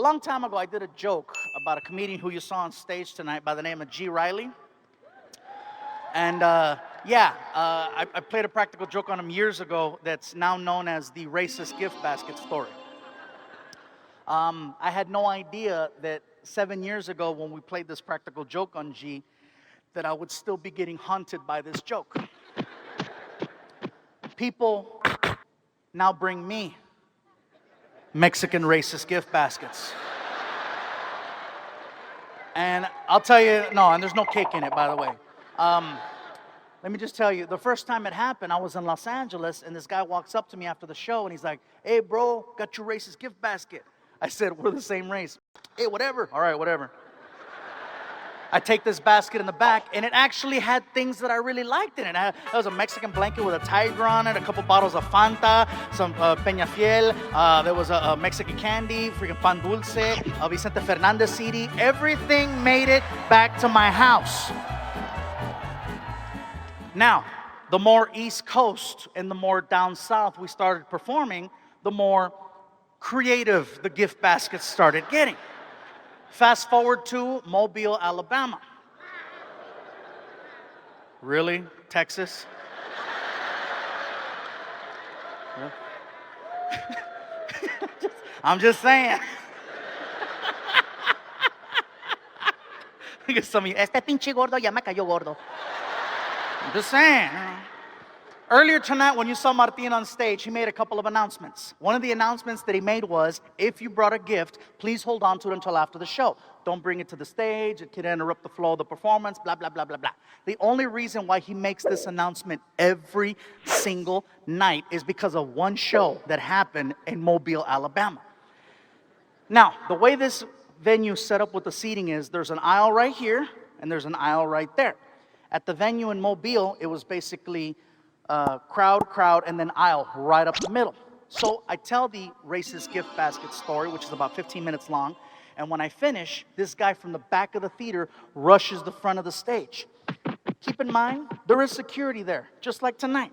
long time ago, I did a joke about a comedian who you saw on stage tonight by the name of G. Riley. And I played a practical joke on him years ago that's now known as the racist gift basket story. I had no idea that 7 years ago when we played this practical joke on G, that I would still be getting haunted by this joke. People now bring me Mexican racist gift baskets. And I'll tell you, no, and there's no cake in it, by the way. Let me just tell you, the first time it happened, I was in Los Angeles, and this guy walks up to me after the show, and he's like, "Hey, bro, got your racist gift basket." I said, "We're the same race." "Hey, whatever." "All right, whatever." I take this basket in the back, and it actually had things that I really liked in it. There was a Mexican blanket with a tiger on it, a couple bottles of Fanta, some Peñafiel, there was a Mexican candy, freaking pan dulce, Vicente Fernandez CD. Everything made it back to my house. Now, the more East Coast and the more down south we started performing, the more creative the gift baskets started getting. Fast forward to Mobile, Alabama. Really? Texas? I'm just saying. Look at some of you. Este pinche gordo ya me cayó gordo. I'm just saying. Earlier tonight, when you saw Martin on stage, he made a couple of announcements. One of the announcements that he made was, if you brought a gift, please hold on to it until after the show. Don't bring it to the stage. It could interrupt the flow of the performance, blah, blah, blah, blah, blah. The only reason why he makes this announcement every single night is because of one show that happened in Mobile, Alabama. Now, the way this venue set up with the seating is, there's an aisle right here, and there's an aisle right there. At the venue in Mobile, it was basically crowd, and then aisle right up the middle. So I tell the racist gift basket story, which is about 15 minutes long, and when I finish, this guy from the back of the theater rushes the front of the stage. Keep in mind, there is security there, just like tonight.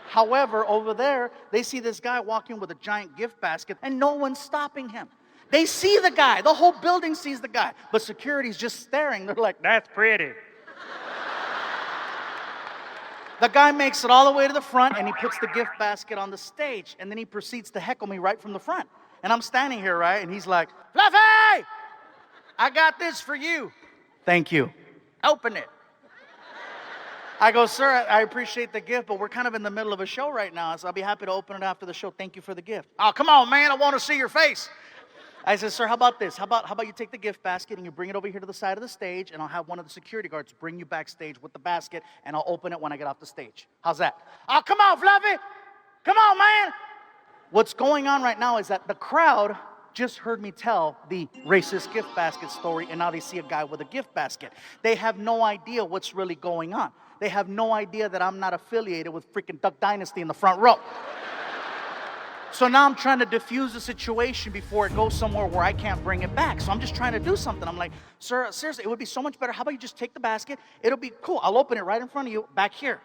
However, over there, they see this guy walking with a giant gift basket, and no one's stopping him. They see the guy, the whole building sees the guy, but security's just staring. They're like, "That's pretty." The guy makes it all the way to the front, and he puts the gift basket on the stage, and then he proceeds to heckle me right from the front. And I'm standing here, right? And he's like, "Fluffy, I got this for you." "Thank you." "Open it." I go, "Sir, I appreciate the gift, but we're kind of in the middle of a show right now, so I'll be happy to open it after the show. Thank you for the gift." "Oh, come on, man, I want to see your face." I said, "Sir, how about this? How about you take the gift basket and you bring it over here to the side of the stage, and I'll have one of the security guards bring you backstage with the basket, and I'll open it when I get off the stage. How's that?" "Oh, come on, Fluffy. Come on, man." What's going on right now is that the crowd just heard me tell the racist gift basket story, and now they see a guy with a gift basket. They have no idea what's really going on. They have no idea that I'm not affiliated with freaking Duck Dynasty in the front row. So now I'm trying to diffuse the situation before it goes somewhere where I can't bring it back. So I'm just trying to do something. I'm like, "Sir, seriously, it would be so much better. How about you just take the basket? It'll be cool. I'll open it right in front of you back here."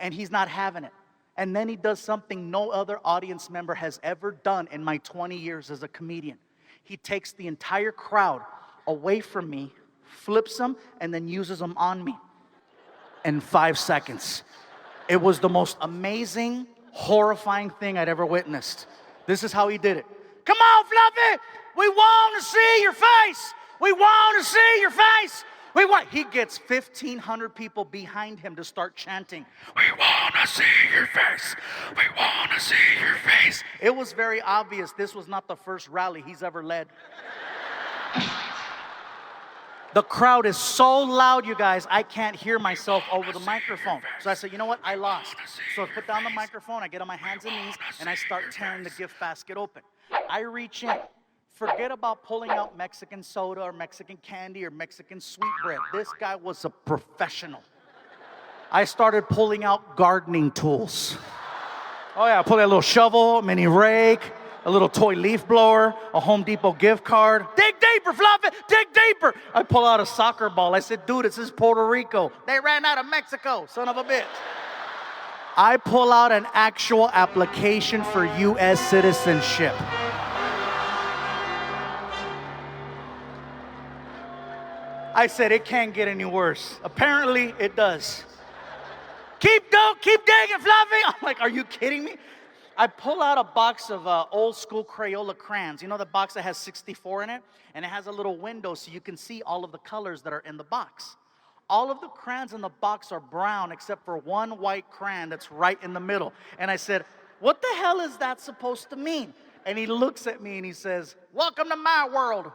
And he's not having it. And then he does something no other audience member has ever done in my 20 years as a comedian. He takes the entire crowd away from me, flips them, and then uses them on me in 5 seconds. It was the most amazing, horrifying thing I'd ever witnessed. This is how he did it. "Come on, Fluffy, we want to see your face. We want to see your face. He gets 1,500 people behind him to start chanting, "We want to see your face. We want to see your face." It was very obvious this was not the first rally he's ever led. The crowd is so loud, you guys, I can't hear myself over the microphone. So I said, "You know what? I lost." So I put down the microphone, I get on my hands and knees, and I start tearing the gift basket open. I reach in. Forget about pulling out Mexican soda or Mexican candy or Mexican sweetbread. This guy was a professional. I started pulling out gardening tools. Oh yeah, I pulled out a little shovel, mini rake, a little toy leaf blower, a Home Depot gift card. "Dig deeper, Fluffy, dig deeper." I pull out a soccer ball. I said, "Dude, this is Puerto Rico. They ran out of Mexico, son of a bitch." I pull out an actual application for U.S. citizenship. I said, it can't get any worse. Apparently, it does. Keep digging, Fluffy. I'm like, are you kidding me? I pull out a box of old school Crayola crayons. You know the box that has 64 in it? And it has a little window so you can see all of the colors that are in the box. All of the crayons in the box are brown except for one white crayon that's right in the middle. And I said, what the hell is that supposed to mean? And he looks at me and he says, welcome to my world.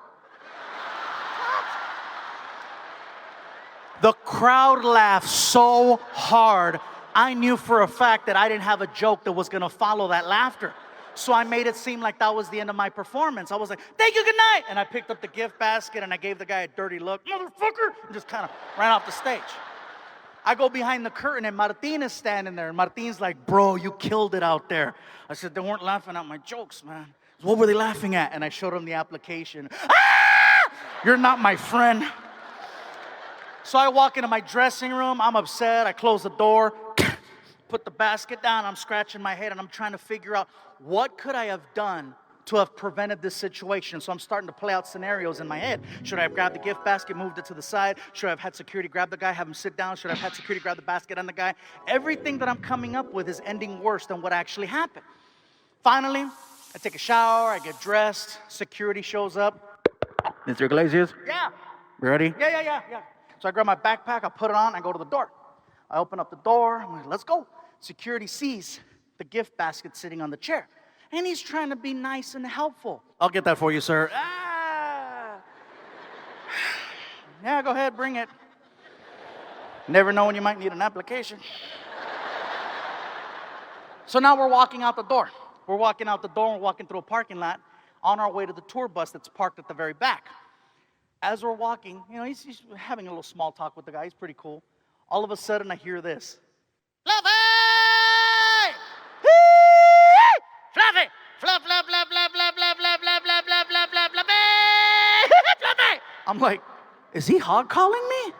The crowd laughed so hard, I knew for a fact that I didn't have a joke that was going to follow that laughter. So I made it seem like that was the end of my performance. I was like, thank you, good night. And I picked up the gift basket and I gave the guy a dirty look, motherfucker, and just kind of ran off the stage. I go behind the curtain and Martin is standing there. And Martin's like, bro, you killed it out there. I said, they weren't laughing at my jokes, man. What were they laughing at? And I showed him the application. Ah! You're not my friend. So I walk into my dressing room. I'm upset. I close the door, put the basket down. I'm scratching my head and I'm trying to figure out what could I have done to have prevented this situation. So I'm starting to play out scenarios in my head. Should I have grabbed the gift basket, moved it to the side? Should I have had security grab the guy, have him sit down? Should I have had security grab the basket on the guy? Everything that I'm coming up with is ending worse than what actually happened. Finally, I take a shower, I get dressed, security shows up. Mr. Iglesias? Yeah. Ready? Yeah. So I grab my backpack, I put it on, I go to the door. I open up the door, I'm like, let's go. Security sees the gift basket sitting on the chair. And he's trying to be nice and helpful. I'll get that for you, sir. Ah. Yeah, go ahead, bring it. Never know when you might need an application. So now we're walking out the door. We're walking through a parking lot on our way to the tour bus that's parked at the very back. As we're walking, he's having a little small talk with the guy. He's pretty cool. All of a sudden, I hear this. Fluffy! Fluffy! Fluff, fluff, fluff, fluff, fluff, fluff, fluff, fluff, fluff, fluff, fluff, fluff, Fluffy! Fluffy! I'm like, is he hog calling me?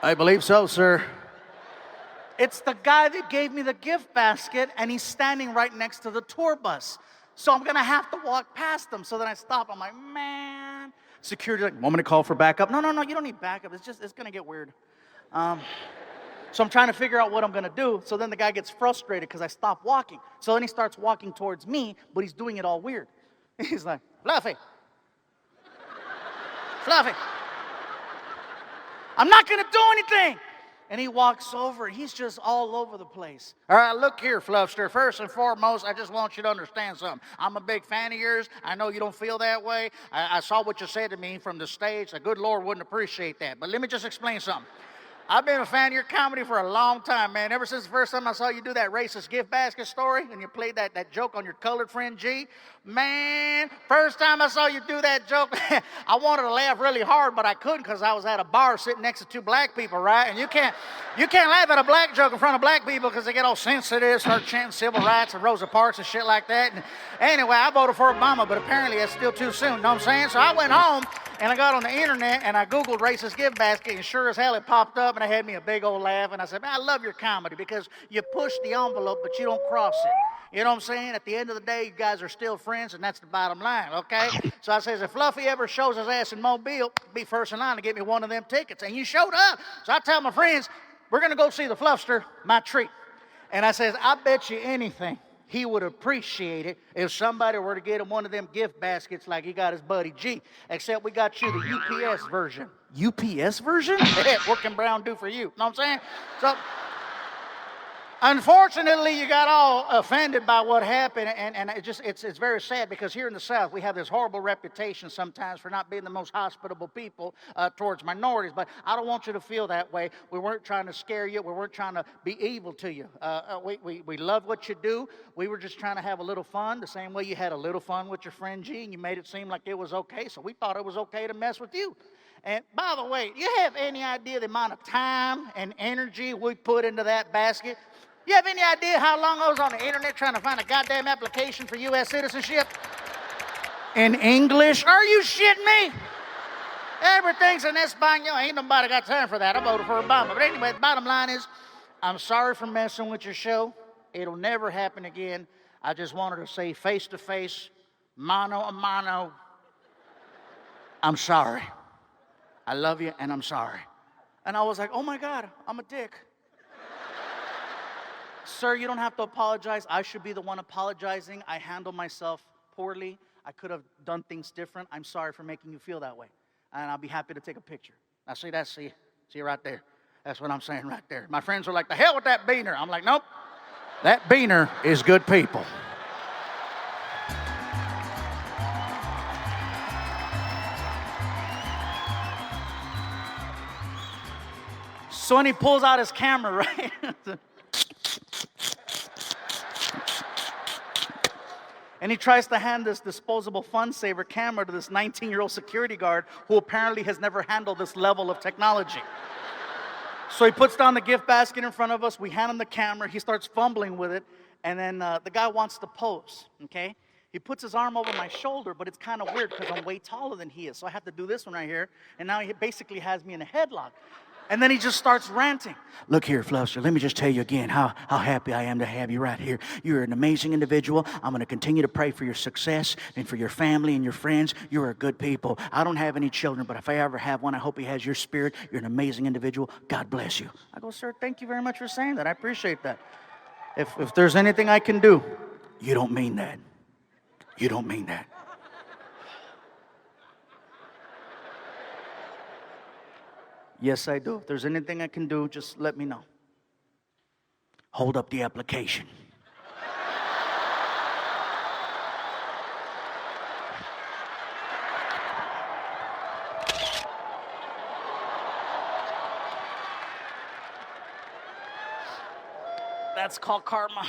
I believe so, sir. It's the guy that gave me the gift basket, and he's standing right next to the tour bus. So I'm going to have to walk past him. So then I stop. I'm like, man. Security like, want me to call for backup? No, you don't need backup. It's going to get weird. So I'm trying to figure out what I'm going to do. So then the guy gets frustrated because I stop walking. So then he starts walking towards me, but he's doing it all weird. He's like, Fluffy. Fluffy. I'm not going to do anything. And he walks over, and he's just all over the place. All right, look here, Fluffster. First and foremost, I just want you to understand something. I'm a big fan of yours. I know you don't feel that way. I saw what you said to me from the stage. The good Lord wouldn't appreciate that. But let me just explain something. I've been a fan of your comedy for a long time, man. Ever since the first time I saw you do that racist gift basket story and you played that joke on your colored friend G. Man, first time I saw you do that joke, I wanted to laugh really hard, but I couldn't because I was at a bar sitting next to two black people, right? And you can't laugh at a black joke in front of black people because they get all sensitive, start chanting civil rights and Rosa Parks and shit like that. And anyway, I voted for Obama, but apparently it's still too soon, know what I'm saying? So I went home and I got on the internet and I Googled racist gift basket, and sure as hell it popped up and it had me a big old laugh. And I said, man, I love your comedy because you push the envelope, but you don't cross it. You know what I'm saying? At the end of the day, you guys are still friends, and that's the bottom line, okay? So I says, if Fluffy ever shows his ass in Mobile, be first in line to get me one of them tickets. And you showed up. So I tell my friends, we're going to go see the Fluffster, my treat. And I says, I bet you anything he would appreciate it if somebody were to get him one of them gift baskets like he got his buddy G. Except we got you the UPS version. UPS version? What can Brown do for you? Know what I'm saying? So, unfortunately, you got all offended by what happened, and it's very sad because here in the South, we have this horrible reputation sometimes for not being the most hospitable people towards minorities, but I don't want you to feel that way. We weren't trying to scare you. We weren't trying to be evil to you. We love what you do. We were just trying to have a little fun, the same way you had a little fun with your friend G, and you made it seem like it was okay, so we thought it was okay to mess with you. And by the way, you have any idea the amount of time and energy we put into that basket? You have any idea how long I was on the internet trying to find a goddamn application for U.S. citizenship? In English? Are you shitting me? Everything's in Espanol. Ain't nobody got time for that. I voted for Obama. But anyway, the bottom line is, I'm sorry for messing with your show. It'll never happen again. I just wanted to say face to face, mano a mano, I'm sorry. I love you and I'm sorry. And I was like, oh my God, I'm a dick. Sir, you don't have to apologize. I should be the one apologizing. I handled myself poorly. I could have done things different. I'm sorry for making you feel that way. And I'll be happy to take a picture. Now see right there. That's what I'm saying right there. My friends are like, the hell with that beaner. I'm like, nope. That beaner is good people. So when he pulls out his camera, right? And he tries to hand this disposable fun saver camera to this 19-year-old security guard who apparently has never handled this level of technology. So he puts down the gift basket in front of us. We hand him the camera. He starts fumbling with it. And then the guy wants to pose, okay? He puts his arm over my shoulder, but it's kind of weird because I'm way taller than he is. So I have to do this one right here. And now he basically has me in a headlock. And then he just starts ranting. Look here, Fluster, let me just tell you again how happy I am to have you right here. You're an amazing individual. I'm going to continue to pray for your success and for your family and your friends. You're a good people. I don't have any children, but if I ever have one, I hope he has your spirit. You're an amazing individual. God bless you. I go, sir, thank you very much for saying that. I appreciate that. If there's anything I can do, you don't mean that. You don't mean that. Yes, I do. If there's anything I can do, just let me know. Hold up the application. That's called karma.